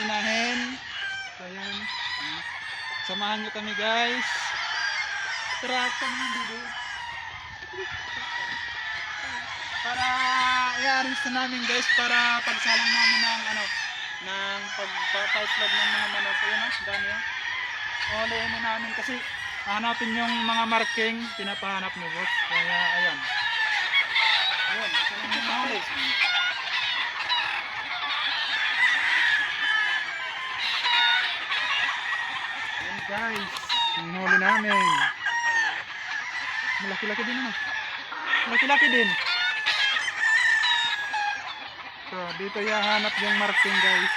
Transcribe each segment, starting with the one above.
inahin. So ayan. Samahan nyo kami guys. Tara kami dito. Para i-arrange na namin guys para pagsalang namin ng ng pagpa-pipeline ng mga manok. Ayan o, dami o. Ulihin na namin kasi hanapin yung mga marking pinapahanap ni boss. Kaya ayan. Ayan, ito na yung mahuli. Ayan guys, yung huli namin. Malaki-laki din ano. Malaki-laki din. So, dito yahanap yung marking guys.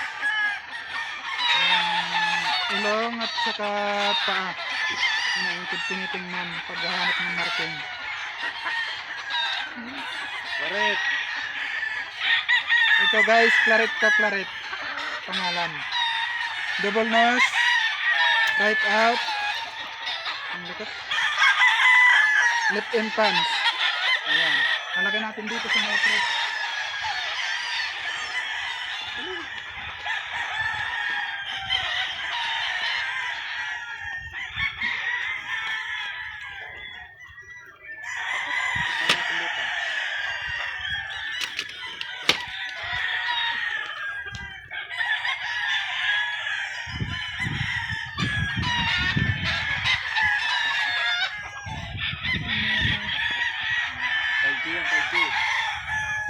Ilong at saka paa. Tinitingnan paghahanap ng marking. Claret. Ito guys, claret to claret. Pangalan. Double nose. Right out. Ang likot. Left in pants. Ayan. Talagay natin dito sa nitrate.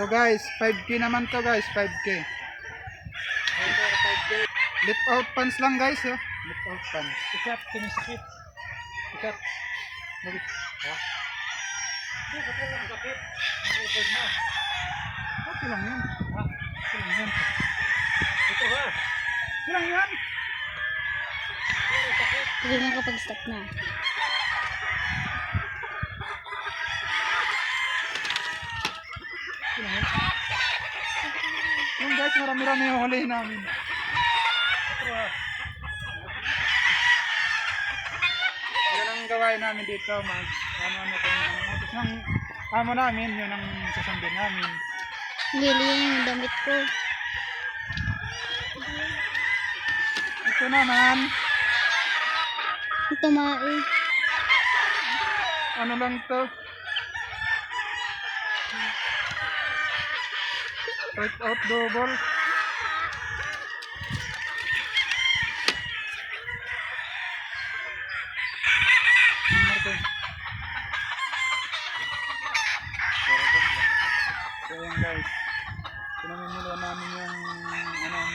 So guys, 5K naman to guys, 5K. Lift out pants lang guys, oh. Lift out pants. Ikat, kinisakit. Ikat. Bakit? Ha? Okay lang yan. Ha? Okay lang yan. Ito ha? Okay lang yan. Hindi mo kapag-stop na. Yung guys, marami-rami yung huli namin. Yan ang gawain namin dito, yung amo namin, yun ang susundin namin. Lili yung damit ko. Ito naman, Ito mai. ano lang to? Right out double. So yan guys, pinamimula namin yung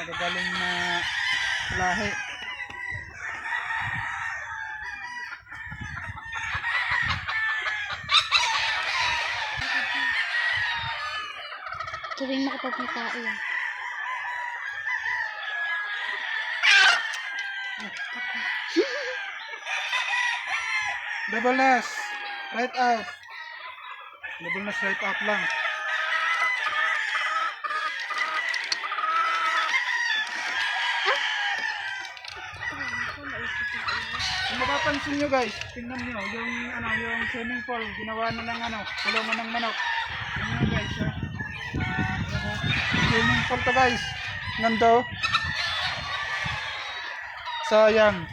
magagaling na lahi. Sabihin mo kapag may tao yan. Double nose, right out. Double nose, right out lang. Kung mapapansin nyo guys, tingnan nyo yung swimming pool, ginawa na lang kulungan ng manok. Tingnan nyo guys, swimming pool to guys. Nando. Sayang.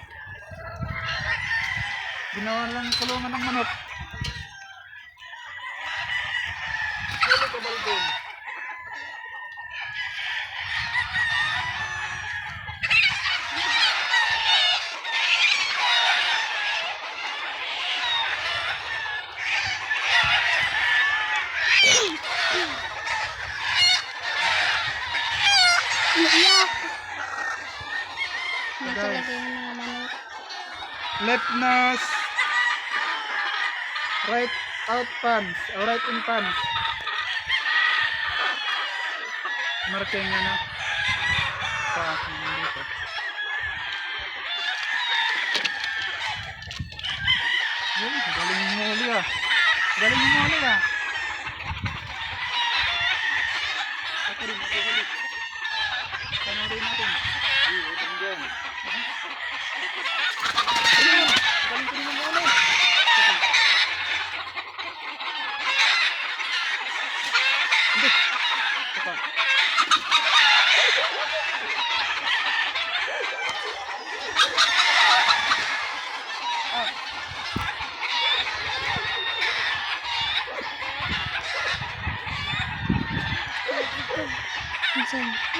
Ginawa lang kulungan ng manok. Huli ka balbon. Iyak! Nakalagay yung mga manok. Left nose, right out pants, or right in pants. Marking sa akin dito. Yun, galing mo huli ah. Galing mo huli ah. Ako rin, huli. Panorin natin. Utang dyan. Galing ko rin mo huli. Hindi. Ito.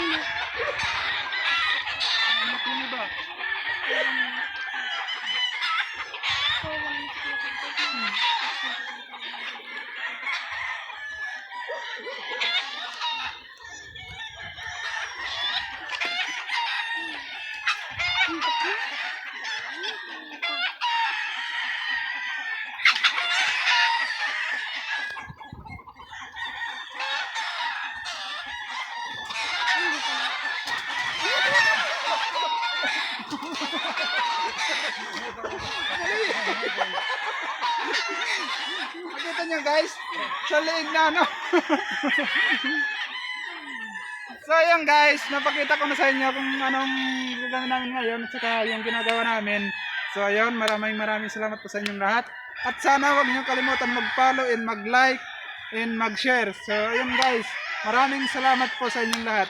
Ano po mo ba? Nakita nyo guys, sa leeg na ano. So yun guys, napakita ko na sa inyo kung anong gagawin namin ngayon at saka yung ginagawa namin. So ayun, maraming salamat po sa inyong lahat. At sana huwag niyo kalimutan mag-follow and mag-like and mag-share. So ayun guys, maraming salamat po sa inyong lahat.